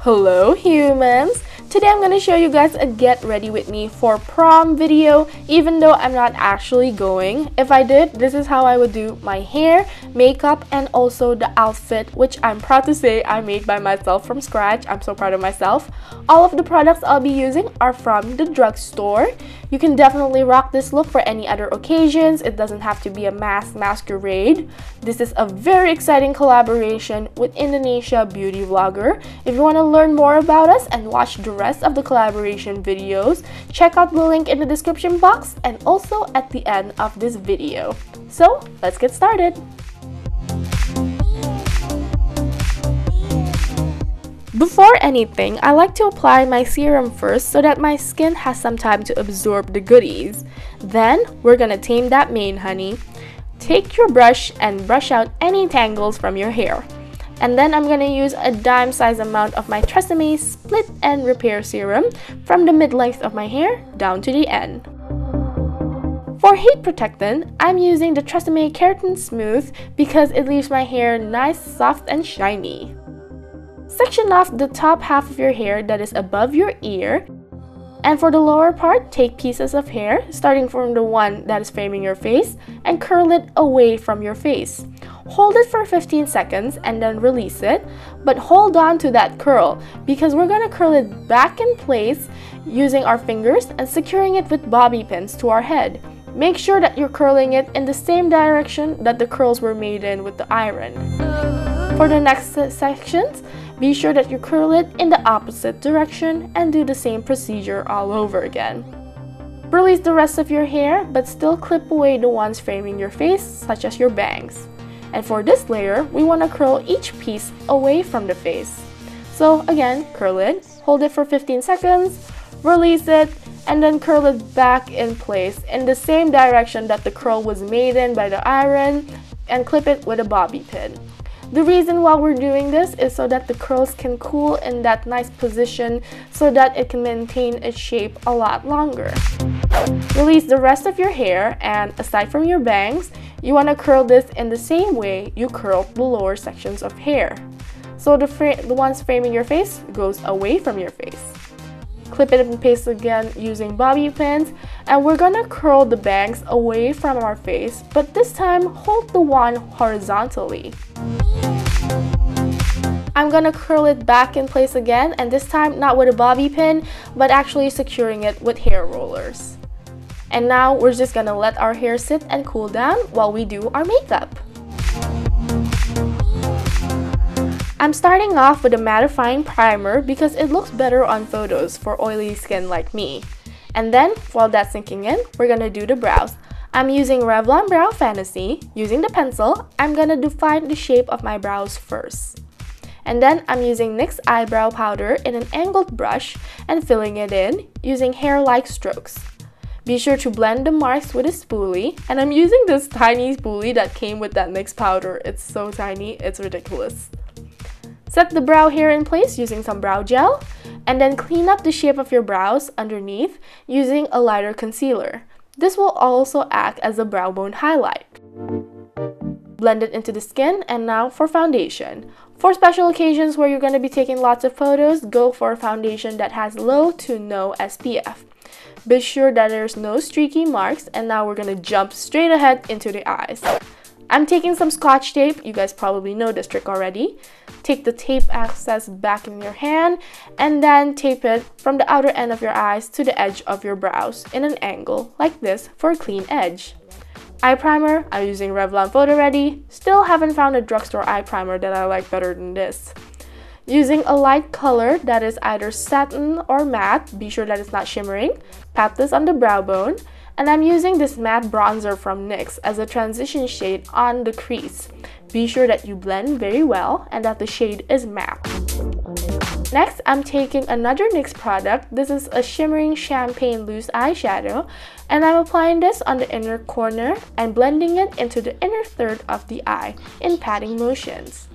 Hello humans! Today I'm going to show you guys a get ready with me for prom video, even though I'm not actually going. If I did, this is how I would do my hair, makeup, and also the outfit, which I'm proud to say I made by myself from scratch. I'm so proud of myself. All of the products I'll be using are from the drugstore. You can definitely rock this look for any other occasions. It doesn't have to be a Mask Masquerade. This is a very exciting collaboration with Indonesia Beauty Vlogger. If you want to learn more about us and watch the rest of the collaboration videos, check out the link in the description box and also at the end of this video. So let's get started. Before anything, I like to apply my serum first so that my skin has some time to absorb the goodies. Then we're gonna tame that mane, honey. Take your brush and brush out any tangles from your hair. And then I'm gonna use a dime size amount of my Tresemme Split and Repair Serum from the mid-length of my hair down to the end. For heat protectant, I'm using the Tresemme Keratin Smooth because it leaves my hair nice, soft, and shiny. Section off the top half of your hair that is above your ear. And for the lower part, take pieces of hair, starting from the one that is framing your face, and curl it away from your face. Hold it for 15 seconds and then release it, but hold on to that curl because we're going to curl it back in place using our fingers and securing it with bobby pins to our head. Make sure that you're curling it in the same direction that the curls were made in with the iron. For the next sections, be sure that you curl it in the opposite direction and do the same procedure all over again. Release the rest of your hair, but still clip away the ones framing your face, such as your bangs. And for this layer, we want to curl each piece away from the face. So again, curl it, hold it for 15 seconds, release it, and then curl it back in place in the same direction that the curl was made in by the iron, and clip it with a bobby pin. The reason why we're doing this is so that the curls can cool in that nice position so that it can maintain its shape a lot longer. Release the rest of your hair, and aside from your bangs, you want to curl this in the same way you curl the lower sections of hair. So the ones framing your face goes away from your face. Clip it in place again using bobby pins, and we're gonna curl the bangs away from our face, but this time hold the wand horizontally. I'm gonna curl it back in place again, and this time not with a bobby pin, but actually securing it with hair rollers. And now we're just gonna let our hair sit and cool down while we do our makeup. I'm starting off with a mattifying primer because it looks better on photos for oily skin like me. And then, while that's sinking in, we're gonna do the brows. I'm using Revlon Brow Fantasy. Using the pencil, I'm gonna define the shape of my brows first. And then I'm using NYX eyebrow powder in an angled brush and filling it in using hair-like strokes. Be sure to blend the marks with a spoolie, and I'm using this tiny spoolie that came with that NYX powder. It's so tiny, it's ridiculous. Set the brow hair in place using some brow gel, and then clean up the shape of your brows underneath using a lighter concealer. This will also act as a brow bone highlight. Blend it into the skin, and now for foundation. For special occasions where you're going to be taking lots of photos, go for a foundation that has low to no SPF. Be sure that there's no streaky marks, and now we're going to jump straight ahead into the eyes. I'm taking some scotch tape. You guys probably know this trick already. Take the tape excess back in your hand and then tape it from the outer end of your eyes to the edge of your brows in an angle like this for a clean edge. Eye primer, I'm using Revlon Photo Ready. Still haven't found a drugstore eye primer that I like better than this. Using a light color that is either satin or matte, be sure that it's not shimmering. Pat this on the brow bone. And I'm using this matte bronzer from NYX as a transition shade on the crease. Be sure that you blend very well and that the shade is matte. Next, I'm taking another NYX product. This is a shimmering champagne loose eyeshadow, and I'm applying this on the inner corner and blending it into the inner third of the eye in patting motions.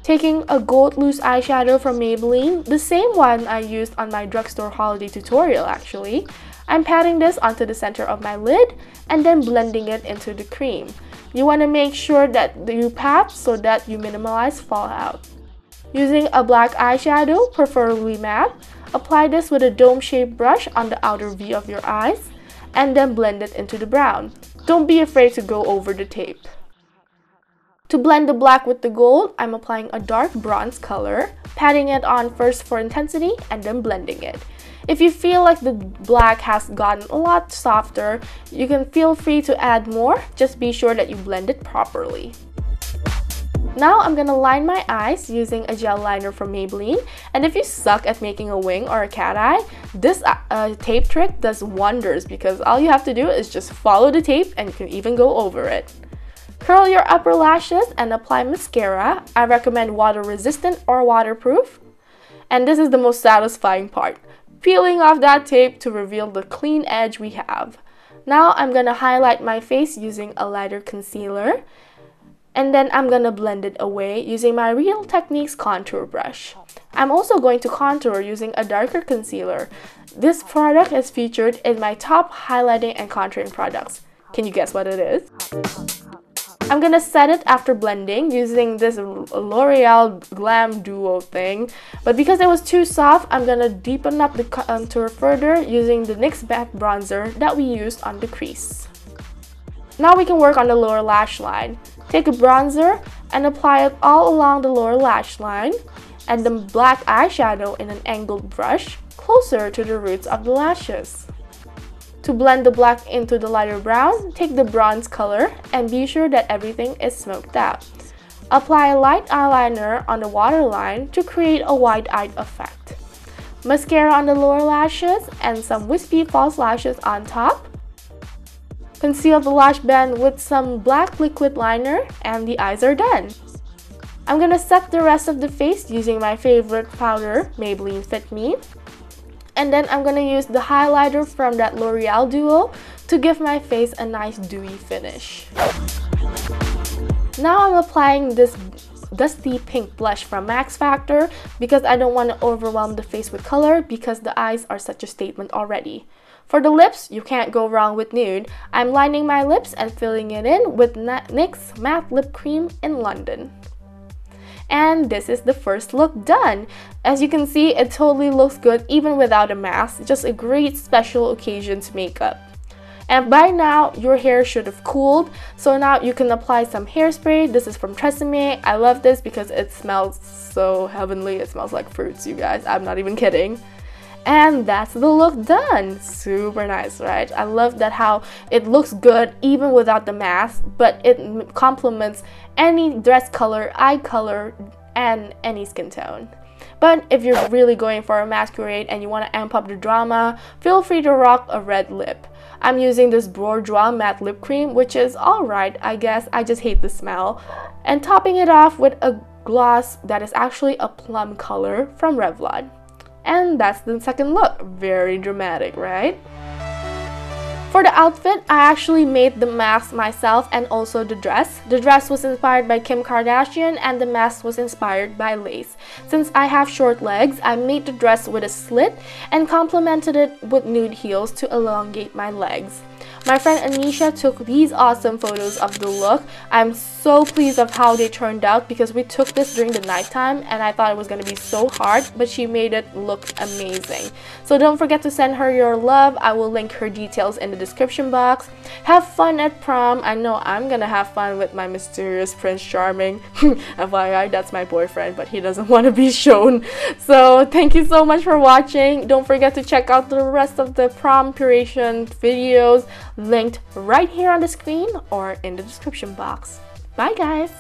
Taking a gold loose eyeshadow from Maybelline, the same one I used on my drugstore holiday tutorial actually. I'm patting this onto the center of my lid and then blending it into the cream. You want to make sure that you pat so that you minimize fallout. Using a black eyeshadow, preferably matte, apply this with a dome-shaped brush on the outer V of your eyes and then blend it into the brown. Don't be afraid to go over the tape. To blend the black with the gold, I'm applying a dark bronze color, patting it on first for intensity and then blending it. If you feel like the black has gotten a lot softer, you can feel free to add more, just be sure that you blend it properly. Now I'm gonna line my eyes using a gel liner from Maybelline, and if you suck at making a wing or a cat eye, this tape trick does wonders because all you have to do is just follow the tape and you can even go over it. Curl your upper lashes and apply mascara. I recommend water resistant or waterproof. And this is the most satisfying part, peeling off that tape to reveal the clean edge we have. Now I'm gonna highlight my face using a lighter concealer. And then I'm gonna blend it away using my Real Techniques contour brush. I'm also going to contour using a darker concealer. This product is featured in my top highlighting and contouring products. Can you guess what it is? I'm gonna set it after blending using this L'Oreal Glam Duo thing, but because it was too soft, I'm gonna deepen up the contour further using the NYX matte bronzer that we used on the crease. Now we can work on the lower lash line. Take a bronzer and apply it all along the lower lash line, and the black eyeshadow in an angled brush closer to the roots of the lashes. To blend the black into the lighter brown, take the bronze color and be sure that everything is smoked out. Apply a light eyeliner on the waterline to create a wide-eyed effect. Mascara on the lower lashes and some wispy false lashes on top. Conceal the lash band with some black liquid liner and the eyes are done. I'm gonna set the rest of the face using my favorite powder, Maybelline Fit Me. And then I'm gonna use the highlighter from that L'Oreal Duo to give my face a nice dewy finish. Now I'm applying this dusty pink blush from Max Factor because I don't want to overwhelm the face with color because the eyes are such a statement already. For the lips, you can't go wrong with nude. I'm lining my lips and filling it in with NYX Matte Lip Cream in London. And this is the first look done. As you can see, it totally looks good even without a mask. Just a great special occasions makeup. And by now, your hair should have cooled. So now you can apply some hairspray. This is from Tresemme. I love this because it smells so heavenly. It smells like fruits, you guys. I'm not even kidding. And that's the look done. Super nice, right? I love that how it looks good even without the mask, but it complements any dress color, eye color, and any skin tone. But if you're really going for a masquerade and you want to amp up the drama, feel free to rock a red lip. I'm using this Bourjois matte lip cream, which is alright, I guess. I just hate the smell. And topping it off with a gloss that is actually a plum color from Revlon. And that's the second look. Very dramatic, right? For the outfit, I actually made the mask myself and also the dress. The dress was inspired by Kim Kardashian and the mask was inspired by lace. Since I have short legs, I made the dress with a slit and complemented it with nude heels to elongate my legs. My friend Anisha took these awesome photos of the look. I'm so pleased of how they turned out because we took this during the nighttime and I thought it was going to be so hard, but she made it look amazing. So don't forget to send her your love. I will link her details in the description box. Have fun at prom. I know I'm gonna have fun with my mysterious Prince Charming. FYI, that's my boyfriend, but he doesn't want to be shown. So thank you so much for watching. Don't forget to check out the rest of the PromPiration videos linked right here on the screen or in the description box. Bye guys!